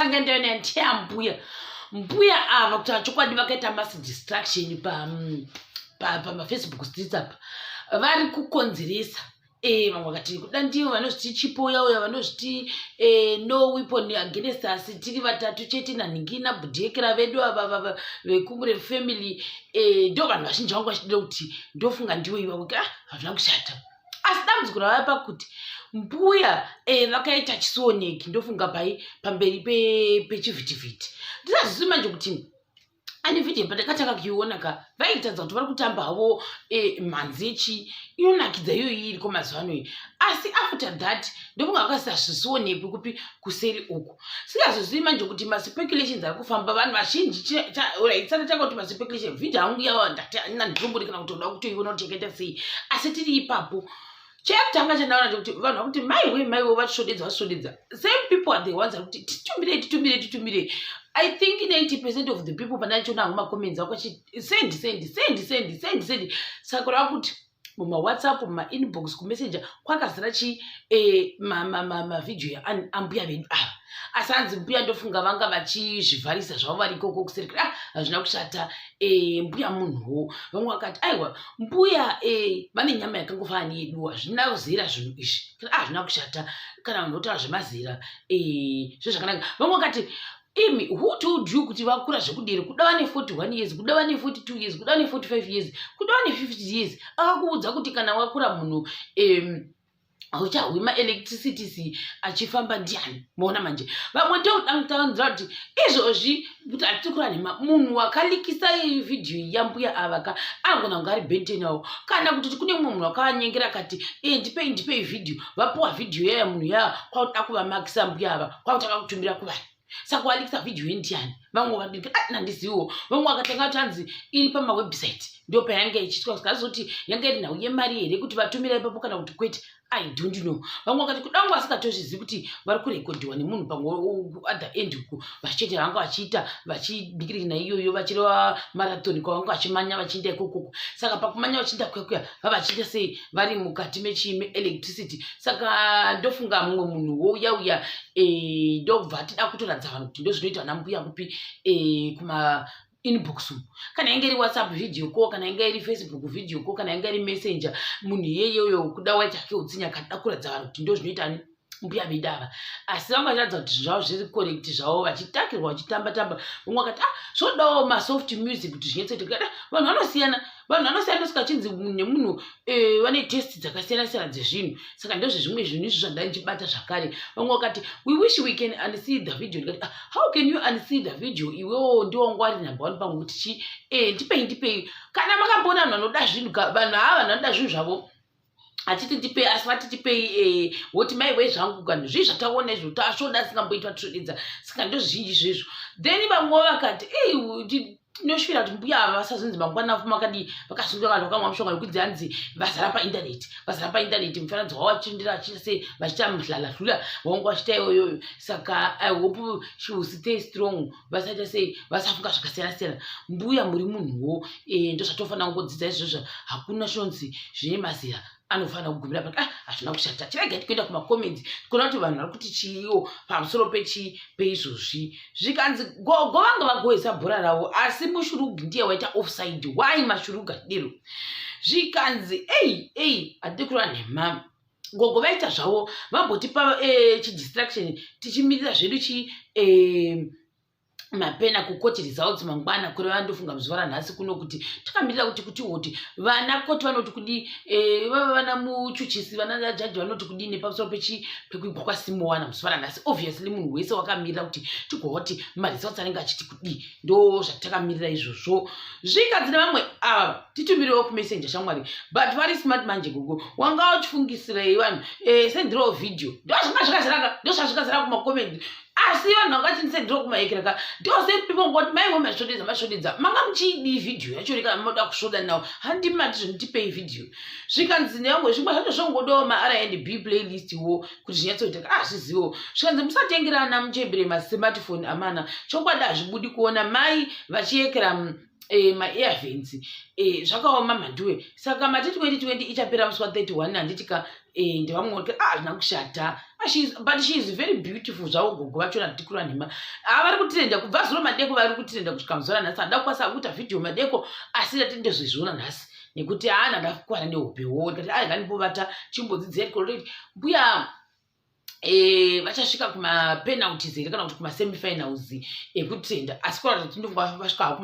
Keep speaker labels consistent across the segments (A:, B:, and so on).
A: Angende ntia mbuya ava kuti achokwadi vakaita mass distraction pa Facebook streets apa vari kukonzeresa vamwe vakati kuda ndivo vanozviti chipo yauya vanozviti no weapon against us tiri vatatu chete nanhingina budhekera vedu ava vekumure family ndo vanhu vazhinji vangu vachidira kuti ndofunga ndiwo iwa kuti hazvina kushata asi dambudziko ravaya pakuti mbuya vakaita chisioneki ndofunga pamberi pechivhitivhiti ndisazvizivi manje kuti ani vhidhiyo pandakatanga kuiona ka vaitadza kuti vari kutamba havo mhanzi inonakidza iyo iri kwamazuva ano iyi asi after that ndofunga vakasisa zvisionekwi kupi kuseri uku singazozivi manje kuti maspeculations ari kufamba vanhu vazhinji tsana tanga kuti maspeculations vhidhiyo hangu yava ndati hanina nditombori kana kutoda kutoiona kuti yakaita sei asi tiri ipapo chekutanga chandaona kuti vanhu vakuti maiwe vatisvodedza same people are the ones ari kuti titumbirei I think 90% of the people panachona hangu macomments vakuti sendi saka rava kuti mumawhatsapp mumainbox kumessenger kwakazara mavhidhiyo ambuya vedu ava asi hanzi mbuya ndofunga vanga vachizvivharisa zvavo vari ikoko kuseri hazvina kushata mbuya munhuwo vamwe vakati aiwa mbuya vane nyama yakangofana neyedu hazvina kuzera zvinhu izvi hazvina kushata kana vanhu votaura zvemazera zvezvakanaka vamwe vakati imi who told you kuti vakura zvekudere kuda vane 41 years kuda vane 42 years kuda vane 45 years kuda vane 50 years akakuudza kuti kana wakura munhu uchahwima electricity achifamba ndiani maona manje vamwe ndodangutanzira kuti izvozvi kuti atikurwa nema munhu wakalikisa vhidhiyo yambuya avaka angona kunge ari bentenawo kana kuti kune mumwe munhu wakanyengera akati ndipei vhidhiyo vapuwa vhidhiyo yaya munhu yaya kwakuda kuvamakisa mbuya ava kwakutaka kutumira kuvanhu saka walikisa vhidhiyo yendiani vamwe vadika nandiziwo vamwe vakatanga kuti hanzi iri pamawebsite ndo payanga ichiitwa sikazoti yanga iri nhau yemari here kuti vatumira ipapo kana kuti kwete I don't know vamwe vakati kudangu vasikatozvizivi kuti vari kurekodhiwa nemunhu pamwe other end uku vachete vanga vachiita vachidikirina iyoyo vachireva marathoni kwavanga vachimanya vachienda ikokoko saka pakumanya vachienda kuyakuya vavachiita sei vari mukati meelectricity saka ndofunga mumwe munhuwo yauya ndobva atida kutoradza vanhu kuti ndozvinoita nambuya kupi kuma inbox kana inge iri whatsapp video call kana inge iri facebook video call kana inge iri messenger munhu iyeyoyo kuda waita ke utsinya kada kuradza vanhu kuti ndozvinoita mbuya vedava asi vangaratidza kuti zvavo zviri correct zvavo vachitakirwa vachitamba vamwe vakati zvodawo masoft music kuti zvinetsoitika vanhu vanosiyana sikachinzi nemunhu vane test dzakasiyana dzezvinhu saka ndozvezvimwe zvinhu izvo zvandandichibata zvakare vamwe vakati we wish we can unsee the video ndikati how can you unsee the video iwewo ndiwangu ari number 1 pamwe kuti ndipei kana makambona vanhu vanoda zvinhu vanhu ava vanoda zvinhu zvavo atiti ndipei asi vatitipei woti maiwe zvangu kana zvii zvataona izvo tasvoda singamboitwa tisvodedza saka ndozvizhinji izvezvo then vamwe vakati ndinoshuvira kuti mbuya ava vasazonzi mangwana makadi vakasunga vanhu vakamwa mushonga nokudzi hanzi vazara paindaneti mufananidzo wavo vachirindira vachiita sei vachiita mhlalahlula vangu vachiita iyoyoyo saka I hope she will stay strong vasaita sei vasafunga zvakasiyana mbuya muri munhuwo ndozvatofanira kungodzidza izvozvo hakuna shonzi zvine mazera anofanira kugumira pa hazvina kushata chirega tikuenda kumakomenti tikuona kuti vanhu vari kuti chiiwo pamusoro peizvozvi zvikanzi gogo vanga vagohesa bhora ravo asi mushurugu ndiye waita offside why mashurugu atidero zvikanzi hatidi kurwa nemama gogo vaita zvavo vambotipa chidistraction tichimirira zvedu mapena kukotiri zao dzimangwana kure vandofunga muzuva ranhasi kuno kuti takamirira kuti hoti vana koti vanoti kudi vana muchuchisi vana jaji vanoti kudini pamusoro pekuigwa kwasimowana muzuva ranhasi obviously munhu wese wakamirira kuti tigoti maresults anenge achiti kudi ndo zvatakamirira izvozvo zvikanzi nevamwe ava titumirewo kumessenger shamwari but vari smart manje gogo wanga uchifungisirei vanhu sendirawo video ndozvazvikazara kumakomenti asi vanhu vakachindisendirewo kumaekera ndose people ngoti maiwe masvodedza manga muchidi vhidhiyo yacho reka moda kusvoda nawo handimati zvonitipei vhidhiyo zvikanzi nevamwe zvimwe zvacho zvongodawo ma-R&B playlist wo kuti zvinyatsoitaka azvizivo zvikanzi musatengerana muchembere masmartphone amana chokwadi hazvibudi kuona mai vachiekera ma-airvents zvakaoma manduwe. Saka mati 2020 ichapera musi wa31 handitika ndivamwe zvina kushata. But she is very beautiful zvavo gogo vachona tikura nhema. Vari kutirenda kubva zuro madeko vari kutirenda kusvika muzora nhasi. Handida kukwanisa kuita vhidhiyo madeko asi ndatendezvezviona nhasi nekuti haana ndakukwana nehopewo ndikati ngandibovata chimbodzidzira kuti mbuya vachasvika kumapenalties here kana kuti kumasemifinals ekutenda asi kurati tindonga vasvika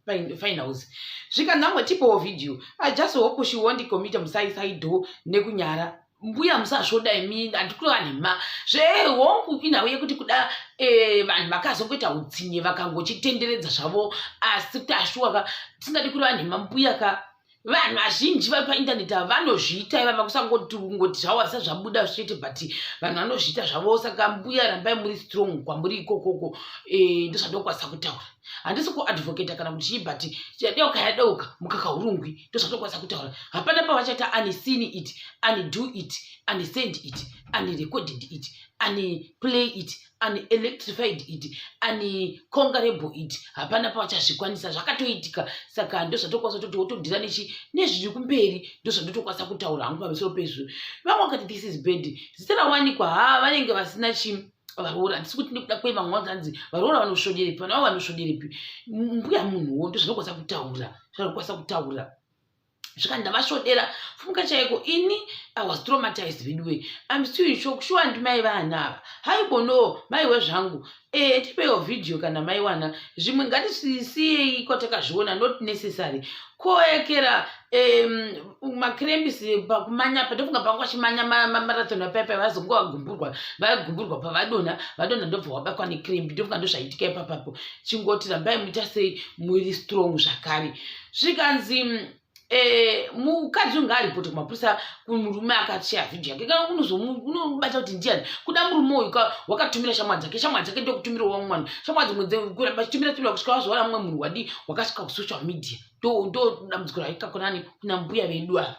A: kumafinals zvikanzamwe tipowo vhidhiyo. I just hope she won't commit musaisaido nekunyara mbuya musasvoda imi handikura nhema zvehongu inhau yekuti kuda vanhu vakazongoita utsinye vakangochitenderedza zvavo asi kuti ashuwaka tisingadi kureva nhema mbuya ka vanhu vazhinji vari paindaneti vanozviita ivava kusangoti zvavo zvisa zvabuda straight but vanhu vanozviita zvavo. Saka mbuya rambai muri strong kwamuri ikokoko ndozvandokwanisa kutaura. Handisi kuadvocata kana kuti chii but yadeuka mukaka urungwi ndozvandokwanisa kutaura. Hapana pavachaita ani seen it ani do it ani send it ani recorded it ani play it ani electrified it ani conquerable it. Hapana pavachazvikwanisa zvakatoitika. Saka ndozvatokwanisa kuti wotodhira nezviri kumberi ndozvandotokwanisa kutaura hangu pamusoro pezvo. Vamwe vakati this is bad zita rawanikwa vanenge vasina varoora. Handisi kuti ndikuda kuema mwanzanzi varoora vanosvoderepi vanavo vanosvoderepi mbuya munhuwo ndozvandokwanisa kutaura zvandokwanisa kutaura zvikandi ndavasvodera fumuka chaiko. Ini I was traumatized vidwe. I'm still in shock. Sure ndimai vana ava haibono mai wezvangu tipewo vhidhiyo kana maiwana zvimwe ngatisiyei kwatakazviona not necessary koekera makrembisi pakumanya patofunga panga vachimanya marathon apaipai vazongo vagumburwa pavadonha ndobva wabakwa nekrembi ndofunga ndozvaitika ipapapo chingoti rambai muita sei muri strong zvakare. Zvikanzi mukadzi unge aripoti kumapurisa murume akashare vhidhiyo yake kana unobata kuti ndiani kuda murume uyu wakatumira shamwa dzake ndokutumirawo vamwe vanhu shamwa dzimwe kuramba chitumira kusvika wazvoona mumwe munhu wakasvika kusocial media ndo dambudziko raikakonani kuna mbuya vedu ava.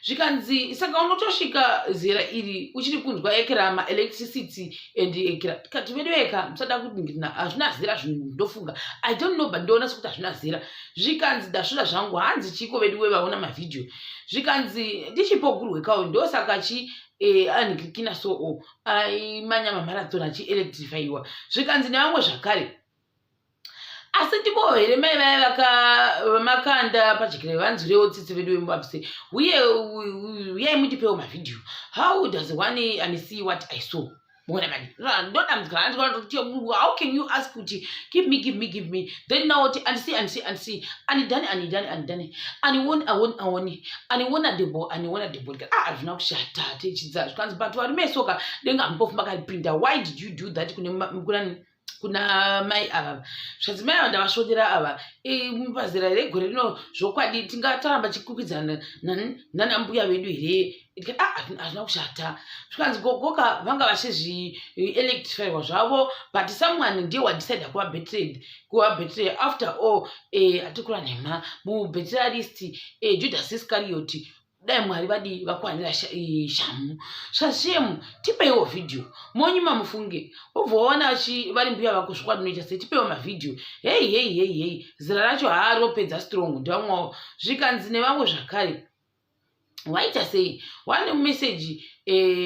A: Zvikanzi saka unotosvika zera iri uchiri kunzwa ekera maelectricity and ekera tikati vedu eka musada kudingirina hazvina zera zvinhu ndofunga I don't know but ndoona sekuti hazvina zera. Zvikanzi ndasvoda zvangu hanzi chiko vedu wevaona mavhidhiyo. Zvikanzi ndichipogurwekawo ndosaka anhikikina soo aimanya mamarathon achielectrifyiwa. Zvikanzi nevamwe zvakare asi ndipo here mai vaya makanda pachikire vanzirewo tsitsi vedu vemubvise uyai mutipewo mavhidhiyo. How does one and see what I saw? Mona mani how can you ask kuti give me then now and see anidani aniwona debo hazvina kushata techidza zvikanzi but vari mesoka denga mbofu makaripinda. Why did you do that kuna mai ava zvikadzi mai ava ndavasvodera ava mupazera regore rino zvokwadi tingataramba chikupidzana nanambuya vedu here hazvina kushata. Zvikanzi gogoka vanga vachizvielectrifyiwa zvavo but someone ndiye wadecida kuva betrayed after all atikura nhema mubetrayalist Judas Iscariot dai mwari vadi vakwanira shamu zvashemu. Tipeiwo vhidhiyo monyuma mufunge ubvoona vari mbuya vako zvikwadinoita sei tipeiwo mavhidhiyo. Hei zera racho haaropedza strong ndivamwawo. Zvikanzi nevamwe zvakare waita sei wane meseji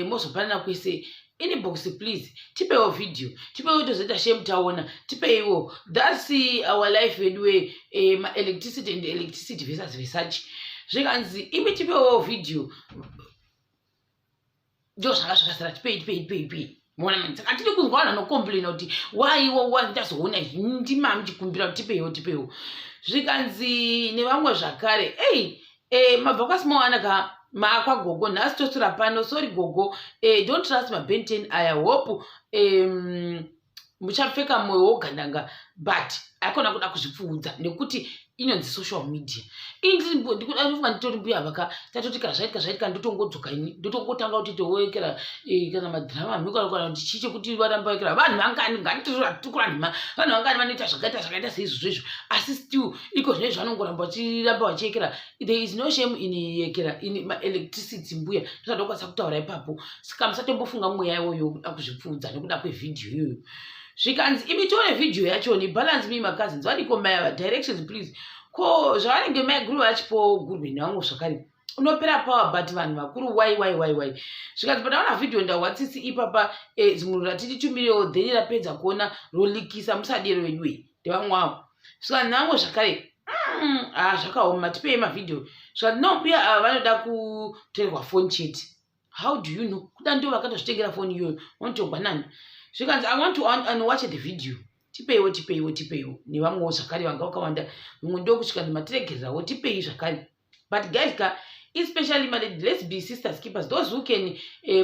A: mozopanana kwese inbox please tipeiwo vhidhiyo tipeiwo tozoita shame taona tipeiwo. That's our life anyway electricity and electricity versus Versace. Zvikanzi imi tipewo vhidhiyo ndo zvanga zvakasara tipei mona mani. Saka tiri kunzwa vanhu vanokomplaina kuti waiwo ndazoona ndimami chikumbira kuti tipeiwo. Zvikanzi nevamwe zvakare mabva kwasimawana maakwagogo nhasi tosura pano sorry gogo don't trust mabenten aya hope muchapfeka mwoyo wogandanga but akona kuda kuzvipfuudza nekuti inonzi social media. Ndikudafunga nditori mbuya vaka tatoti kana zvaitika ndotongodzoka ini ndotongotanga kuti toekera kana madhirama mhiko kana kuti chiche kuti varamba wekera vanhu vangani ngatitikura nhema vanhu vangani vanoita zvakaita seizvozvo asi still iko zvine zvanongoramba vachiekera. There is no shame in yekera in electricity mbuya ndozvandokwanisa kutaura ipapo. Saka musatombofunga mweya iwoyo kuda kuzvipfuudza nekuda kwevhidhiyo iyoyo. Zvikanzi imi tione vhidhiyo yacho ni balance me my cousins vadiko maya directions please ko zvavanenge maiguru vachipo gurubeni vangu zvakare unopera power but vanhu vakuru wai zvikanzi padaona vhidhiyo ndawatsitsi ipapa zimwe ratititumirewo then rapedza kuona rolikisa musadero wedwe ndevamwe wavo zvikanzi nangu zvakare zvakaoma tipei mavhidhiyo zvikanzi nombuya ava vanoda kutorerwa foni chete. How do you know kuda ndo vakatozvitengera foni iyoyo vanotongwa nani zvikanzi I want to watch the video tipeiwo nevamwewo zvakare vanga vakawanda mumwe ndokusvikanzi matiregererawo tipei zvakare. But guys especially my lady, let's be sisters keepers, those who can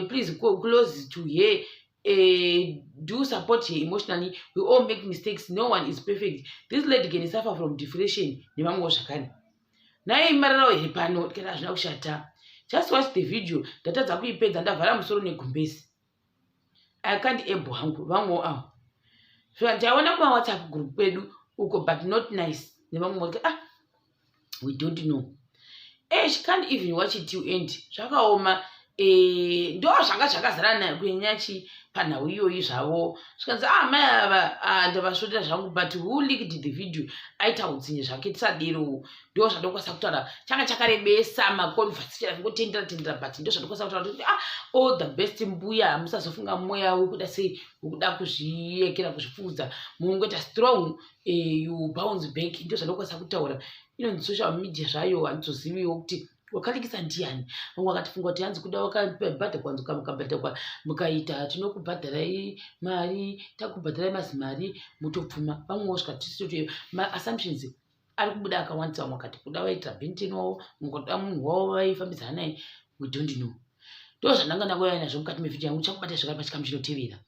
A: please go close to her, do support her emotionally. We all make mistakes, no one is perfect. This lady can suffer from depression. Just watch the video. I can't able hangu vangu am. So I want to WhatsApp group but not nice. We don't know. She can't even watch it till end. Zvakaoma ndo zvakazara nayo kunyachi panhau iyoyi zvavo zvikanzi mai ava ndavasvotera zvangu but who leaked the video aita utsinye zvake tisadero ndo zvandokwanisa kutaura changa chakarebesa maconverse chakangotendera but ndo zvandokwanisa kutaura kuti all the best mbuya musazofunga mweya wekuda sei wekuda kuzviekera kuzvipfudza mungoita strong you bounce back ndo zvandokwanisa kutaura inonzi social media zvayo handizoziviwo kuti wakalikisa ndiani vamwe vakatifunga kuti hanzi kuda wakabhadha kwanzi mukabhadha mukaita tinokubhadharai mari takubhadharai mazimari mutopfuma vamwewo zvikatitoto assumptions ari kubuda akawandisa vamwe vakati kuda vaitira bhenteni wavo mungoda munhu wavo vaifambidzana naye we don't know ndo zvandanga ndangouya nazvo mukati mevhidhiyo yangu chakubata zvakare pachikamu chinotevera.